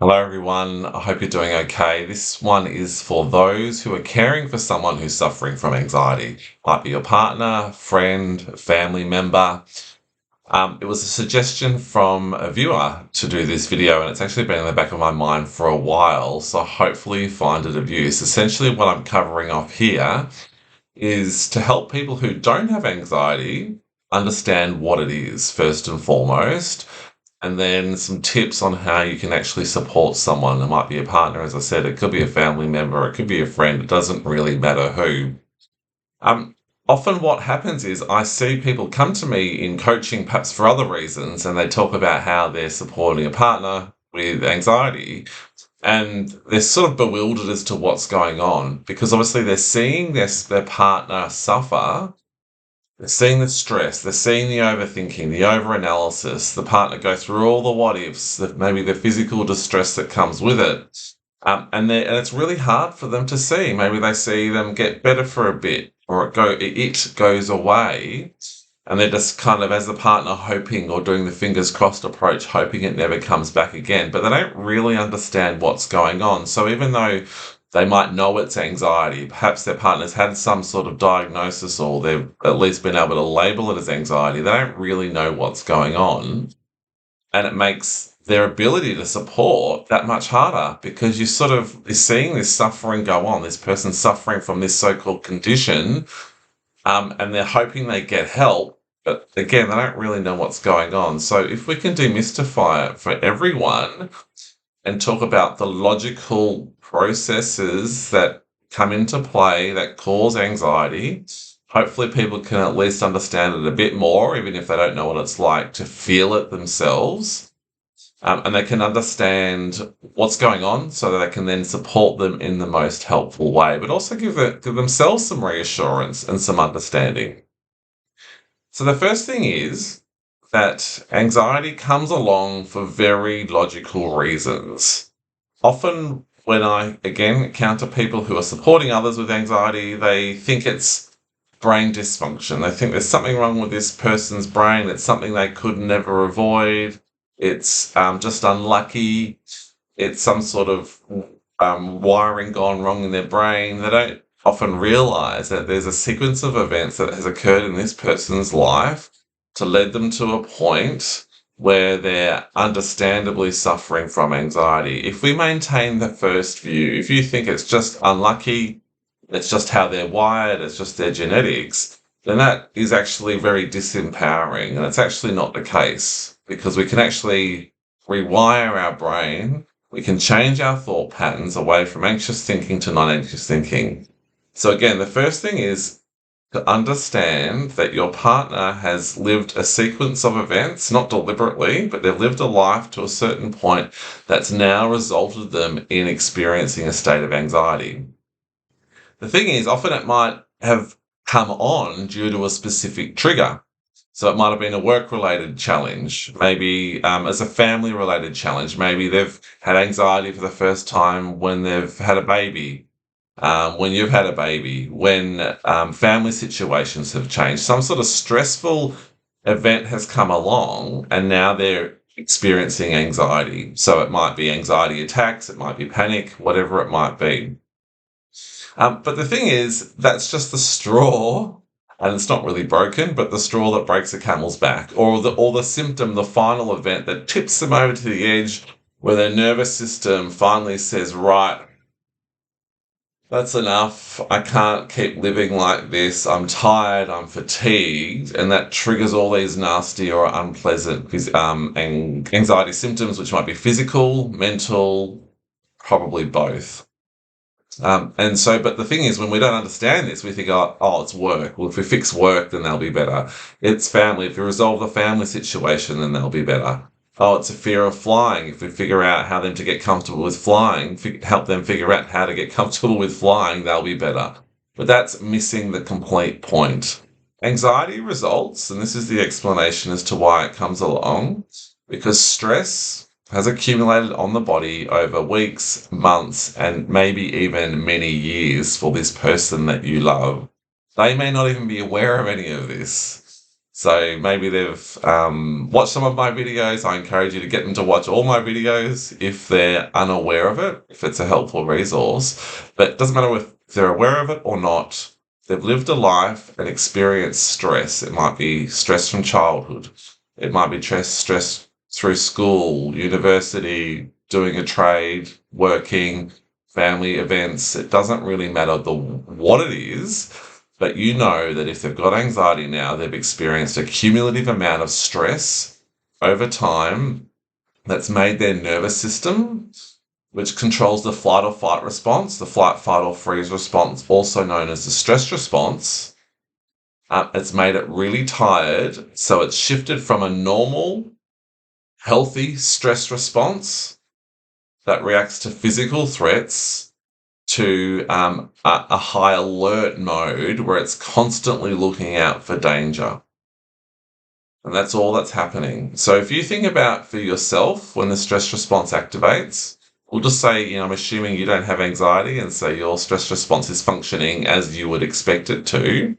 Hello, everyone. I hope you're doing okay. This one is for those who are caring for someone who's suffering from anxiety. Might be your partner, friend, family member. It was a suggestion from a viewer to do this video, and it's actually been in the back of my mind for a while, so hopefully you find it of use. Essentially, what I'm covering off here is to help people who don't have anxiety understand what it is, first and foremost, and then some tips on how you can actually support someone. It might be a partner, as I said, it could be a family member, it could be a friend, it doesn't really matter who. Um, Often what happens is I see people come to me in coaching, perhaps for other reasons, and they talk about how they're supporting a partner with anxiety, and they're sort of bewildered as to what's going on because obviously they're seeing their partner suffer. They're seeing the stress, they're seeing the overthinking, the overanalysis, the partner go through all the what ifs, maybe the physical distress that comes with it. And it's really hard for them to see. Maybe they see them get better for a bit, or it goes away, and they're just kind of, as the partner, hoping or doing the fingers crossed approach, hoping it never comes back again. But they don't really understand what's going on. So even though they might know it's anxiety, perhaps their partner's had some sort of diagnosis or they've at least been able to label it as anxiety, they don't really know what's going on. And it makes their ability to support that much harder because you sort of is seeing this suffering go on, this person suffering from this so-called condition, and they're hoping they get help. But again, they don't really know what's going on. So if we can demystify it for everyone and talk about the logical processes that come into play that cause anxiety, hopefully people can at least understand it a bit more, even if they don't know what it's like to feel it themselves. And they can understand what's going on so that they can then support them in the most helpful way, but also give themselves some reassurance and some understanding. So the first thing is that anxiety comes along for very logical reasons. Often when I, again, encounter people who are supporting others with anxiety, they think it's brain dysfunction. They think there's something wrong with this person's brain. It's something they could never avoid. It's just unlucky. It's some sort of wiring gone wrong in their brain. They don't often realize that there's a sequence of events that has occurred in this person's life to lead them to a point where they're understandably suffering from anxiety. If we maintain the first view, if you think it's just unlucky, it's just how they're wired, it's just their genetics, then that is actually very disempowering. And it's actually not the case because we can actually rewire our brain. We can change our thought patterns away from anxious thinking to non-anxious thinking. So again, the first thing is to understand that your partner has lived a sequence of events, not deliberately, but they've lived a life to a certain point that's now resulted them in experiencing a state of anxiety. The thing is, often it might have come on due to a specific trigger. So it might have been a work-related challenge, maybe as a family-related challenge. Maybe they've had anxiety for the first time when they've had a baby, when you've had a baby, when family situations have changed. Some sort of stressful event has come along and now they're experiencing anxiety. So it might be anxiety attacks, it might be panic, whatever it might be. But the thing is, that's just the straw, and it's not really broken, but the straw that breaks a camel's back, or the symptom, the final event that tips them over to the edge where their nervous system finally says, right, that's enough. I can't keep living like this. I'm tired. I'm fatigued. And that triggers all these nasty or unpleasant anxiety symptoms, which might be physical, mental, probably both. But the thing is, when we don't understand this, we think, oh, it's work. Well, if we fix work, then they'll be better. It's family. If we resolve the family situation, then they'll be better. Oh, it's a fear of flying. If we figure out how them to get comfortable with flying, help them figure out how to get comfortable with flying, they'll be better. But that's missing the complete point. Anxiety results, and this is the explanation as to why it comes along, because stress has accumulated on the body over weeks, months, and maybe even many years for this person that you love. They may not even be aware of any of this. So maybe they've watched some of my videos. I encourage you to get them to watch all my videos if they're unaware of it, if it's a helpful resource. But it doesn't matter if they're aware of it or not. They've lived a life and experienced stress. It might be stress from childhood. It might be stress through school, university, doing a trade, working, family events. It doesn't really matter what it is, but you know that if they've got anxiety now, they've experienced a cumulative amount of stress over time that's made their nervous system, which controls the flight or fight response, the flight, fight, or freeze response, also known as the stress response. It's made it really tired. So it's shifted from a normal, healthy stress response that reacts to physical threats to a high alert mode where it's constantly looking out for danger. And that's all that's happening. So if you think about for yourself when the stress response activates, we'll just say, I'm assuming you don't have anxiety, and so your stress response is functioning as you would expect it to.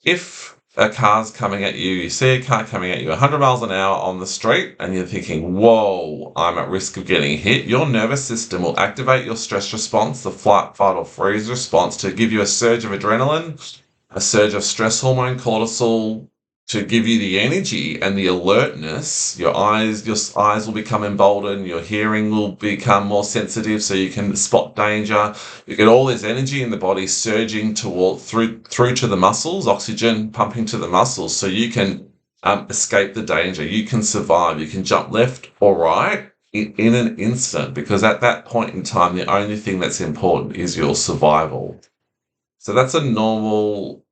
If a car's coming at you, you see a car coming at you 100 miles an hour on the street, and you're thinking, whoa, I'm at risk of getting hit, your nervous system will activate your stress response, the flight, fight, or freeze response, to give you a surge of adrenaline, a surge of stress hormone, cortisol, to give you the energy and the alertness. Your eyes will become emboldened, your hearing will become more sensitive so you can spot danger. You get all this energy in the body surging through to the muscles, oxygen pumping to the muscles, so you can escape the danger. You can survive. You can jump left or right in an instant, because at that point in time, the only thing that's important is your survival. So that's a normal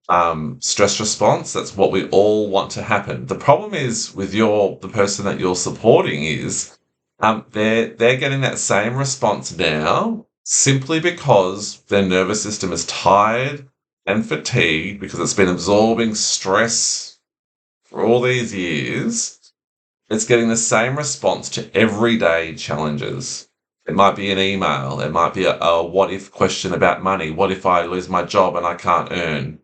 stress response. That's what we all want to happen. The problem is with the person that you're supporting is they're getting that same response now simply because their nervous system is tired and fatigued because it's been absorbing stress for all these years. It's getting the same response to everyday challenges. It might be an email. It might be a what if question about money. What if I lose my job and I can't earn?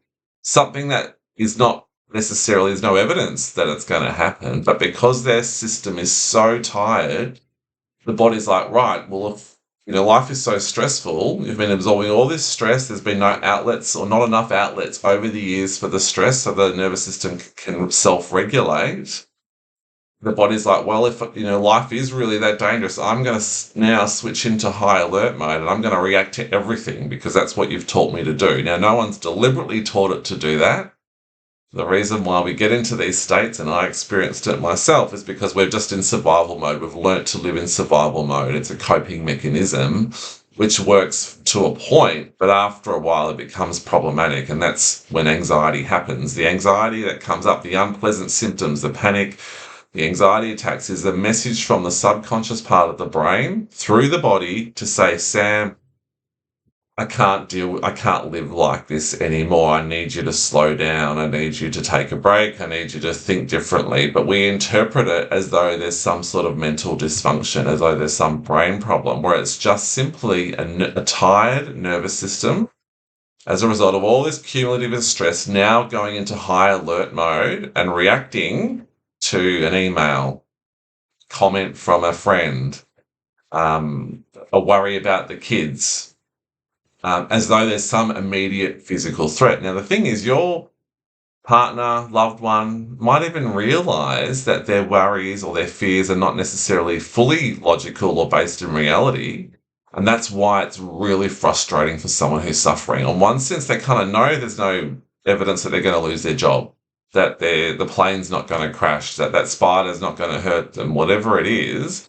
Something that is not necessarily, there's no evidence that it's going to happen, but because their system is so tired, the body's like, right, well, if life is so stressful, you've been absorbing all this stress, there's been no outlets or not enough outlets over the years for the stress so the nervous system can self-regulate. The body's like, well, if life is really that dangerous, I'm going to now switch into high alert mode and I'm going to react to everything because that's what you've taught me to do. Now, no one's deliberately taught it to do that. The reason why we get into these states, and I experienced it myself, is because we're just in survival mode. We've learnt to live in survival mode. It's a coping mechanism which works to a point, but after a while it becomes problematic, and that's when anxiety happens. The anxiety that comes up, the unpleasant symptoms, the panic, the anxiety attacks, is a message from the subconscious part of the brain through the body to say, Sam, I can't live like this anymore. I need you to slow down. I need you to take a break. I need you to think differently. But we interpret it as though there's some sort of mental dysfunction, as though there's some brain problem, where it's just simply a tired nervous system as a result of all this cumulative stress now going into high alert mode and reacting to an email, comment from a friend, a worry about the kids, as though there's some immediate physical threat. Now, the thing is, your partner, loved one, might even realize that their worries or their fears are not necessarily fully logical or based in reality. And that's why it's really frustrating for someone who's suffering. On one sense, they kind of know there's no evidence that they're going to lose their job, that the plane's not going to crash, that spider's not going to hurt them, whatever it is,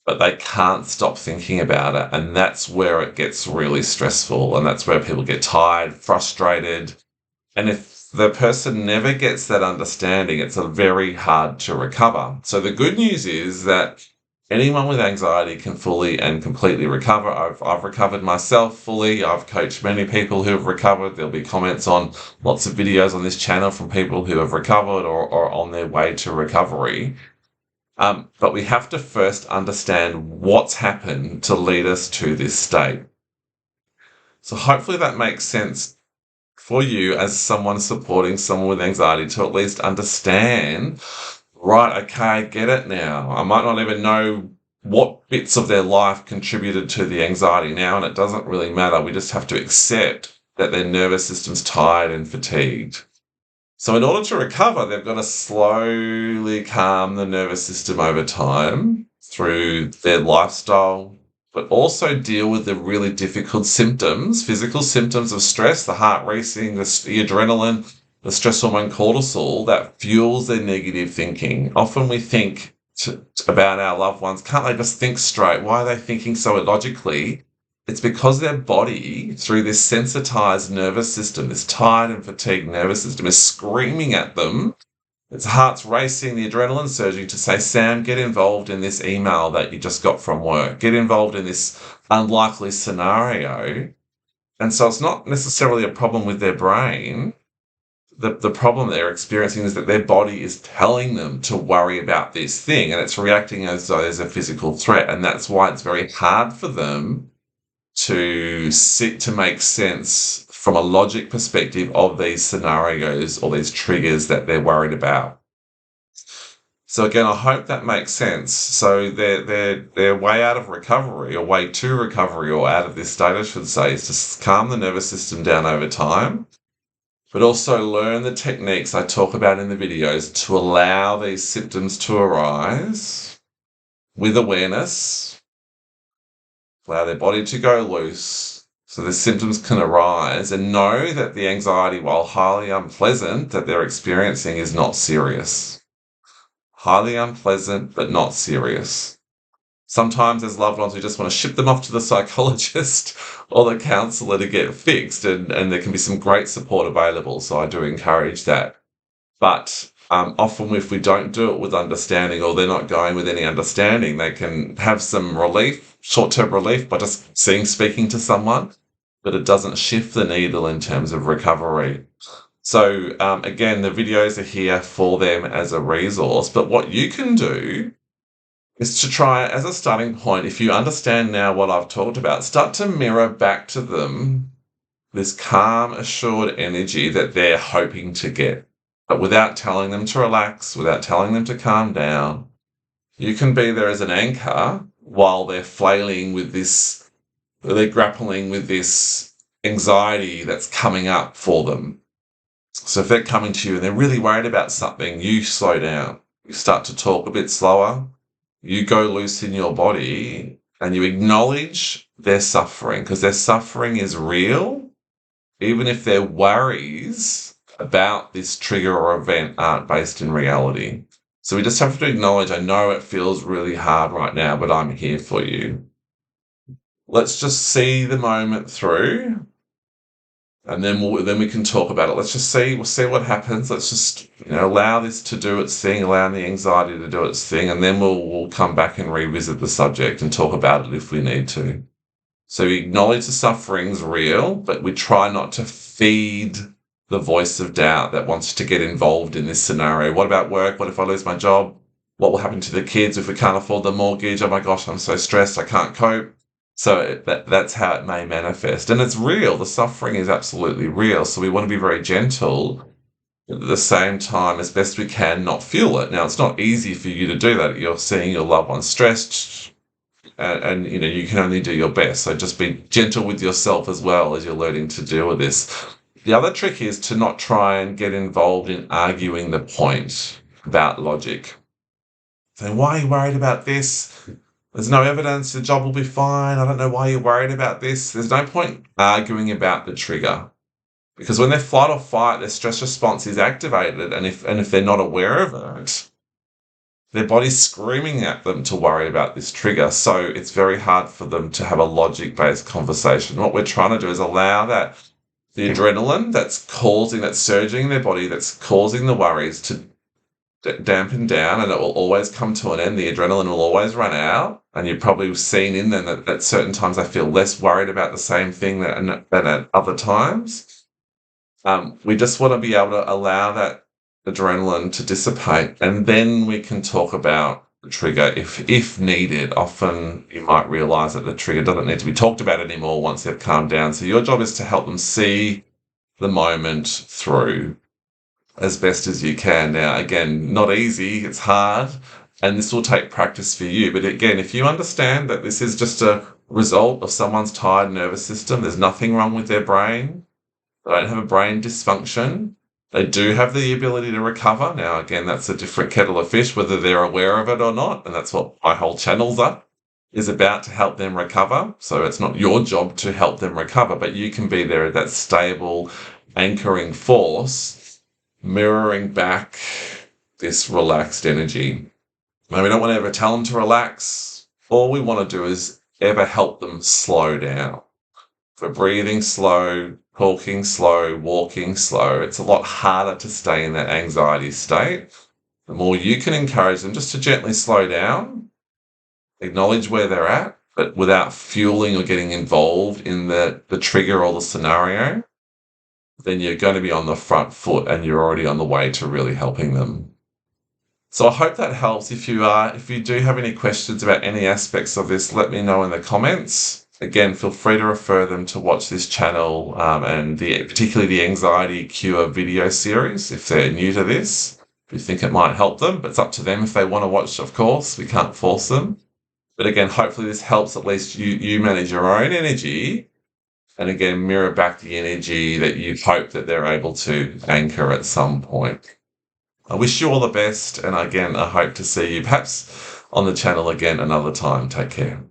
but they can't stop thinking about it. And that's where it gets really stressful. And that's where people get tired, frustrated. And if the person never gets that understanding, it's very hard to recover. So the good news is that anyone with anxiety can fully and completely recover. I've recovered myself fully. I've coached many people who have recovered. There'll be comments on lots of videos on this channel from people who have recovered or on their way to recovery. But we have to first understand what's happened to lead us to this state. So hopefully that makes sense for you as someone supporting someone with anxiety to at least understand, right, okay, I get it now. I might not even know what bits of their life contributed to the anxiety now, and it doesn't really matter. We just have to accept that their nervous system's tired and fatigued. So in order to recover, they've got to slowly calm the nervous system over time through their lifestyle, but also deal with the really difficult symptoms, physical symptoms of stress, the heart racing, the adrenaline, the stress hormone cortisol that fuels their negative thinking. Often we think about our loved ones, can't they just think straight? Why are they thinking so illogically? It's because their body, through this sensitized nervous system, this tired and fatigued nervous system, is screaming at them. Its heart's racing, the adrenaline surging to say, Sam, get involved in this email that you just got from work. Get involved in this unlikely scenario. And so it's not necessarily a problem with their brain. The problem they're experiencing is that their body is telling them to worry about this thing, and it's reacting as though there's a physical threat. And that's why it's very hard for them to make sense from a logic perspective of these scenarios or these triggers that they're worried about. So again, I hope that makes sense. So their way out of recovery, or way to recovery, or out of this state, I should say, is to calm the nervous system down over time, but also learn the techniques I talk about in the videos to allow these symptoms to arise with awareness, allow their body to go loose so the symptoms can arise, and know that the anxiety, while highly unpleasant that they're experiencing, is not serious. Highly unpleasant, but not serious. Sometimes as loved ones, we just want to ship them off to the psychologist or the counsellor to get fixed, and there can be some great support available, so I do encourage that. But often if we don't do it with understanding, or they're not going with any understanding, they can have some relief, short-term relief, by just speaking to someone, but it doesn't shift the needle in terms of recovery. So again, the videos are here for them as a resource, but what you can do is to try, as a starting point, if you understand now what I've talked about, start to mirror back to them this calm, assured energy that they're hoping to get, but without telling them to relax, without telling them to calm down. You can be there as an anchor while they're flailing with this, they're grappling with this anxiety that's coming up for them. So if they're coming to you and they're really worried about something, you slow down. You start to talk a bit slower. You go loose in your body and you acknowledge their suffering, because their suffering is real, even if their worries about this trigger or event aren't based in reality. So we just have to acknowledge, I know it feels really hard right now, but I'm here for you. Let's just see the moment through, and then we can talk about it. Let's just we'll see what happens. Let's just allow this to do its thing, allow the anxiety to do its thing, and then we'll come back and revisit the subject and talk about it if we need to. So we acknowledge the suffering's real, but we try not to feed the voice of doubt that wants to get involved in this scenario. What about work? What if I lose my job? What will happen to the kids if we can't afford the mortgage? Oh my gosh, I'm so stressed, I can't cope. So that's how it may manifest. And it's real. The suffering is absolutely real. So we want to be very gentle, at the same time, as best we can, not fuel it. Now, it's not easy for you to do that. You're seeing your loved one stressed, and you can only do your best. So just be gentle with yourself as well as you're learning to deal with this. The other trick is to not try and get involved in arguing the point about logic. Saying, why are you worried about this? There's no evidence, the job will be fine. I don't know why you're worried about this. There's no point arguing about the trigger, because when they're flight or fight, their stress response is activated, and if they're not aware of it, their body's screaming at them to worry about this trigger. So it's very hard for them to have a logic-based conversation. What we're trying to do is allow the adrenaline that's surging in their body, that's causing the worries, to dampen down, and it will always come to an end. The adrenaline will always run out, and you've probably seen in them that at certain times I feel less worried about the same thing than at other times. We just want to be able to allow that adrenaline to dissipate, and then we can talk about the trigger if needed. Often you might realize that the trigger doesn't need to be talked about anymore once they've calmed down. So your job is to help them see the moment through as best as you can. Now, again, not easy, it's hard, and this will take practice for you. But again, if you understand that this is just a result of someone's tired nervous system, there's nothing wrong with their brain, they don't have a brain dysfunction, they do have the ability to recover. Now, again, that's a different kettle of fish, whether they're aware of it or not, and that's what my whole channel's up is about, to help them recover. So it's not your job to help them recover, but you can be there, that stable, anchoring force, mirroring back this relaxed energy. Now, we don't want to ever tell them to relax. All we want to do is ever help them slow down. For breathing slow, talking slow, walking slow, it's a lot harder to stay in that anxiety state. The more you can encourage them just to gently slow down, acknowledge where they're at, but without fueling or getting involved in the trigger or the scenario, then you're going to be on the front foot and you're already on the way to really helping them. So I hope that helps. If you do have any questions about any aspects of this, let me know in the comments. Again, feel free to refer them to watch this channel and particularly the Anxiety Cure video series if they're new to this. If you think it might help them, but it's up to them if they want to watch, of course. We can't force them. But again, hopefully this helps at least you manage your own energy, and again, mirror back the energy that you hope that they're able to anchor at some point. I wish you all the best, and again, I hope to see you perhaps on the channel again another time. Take care.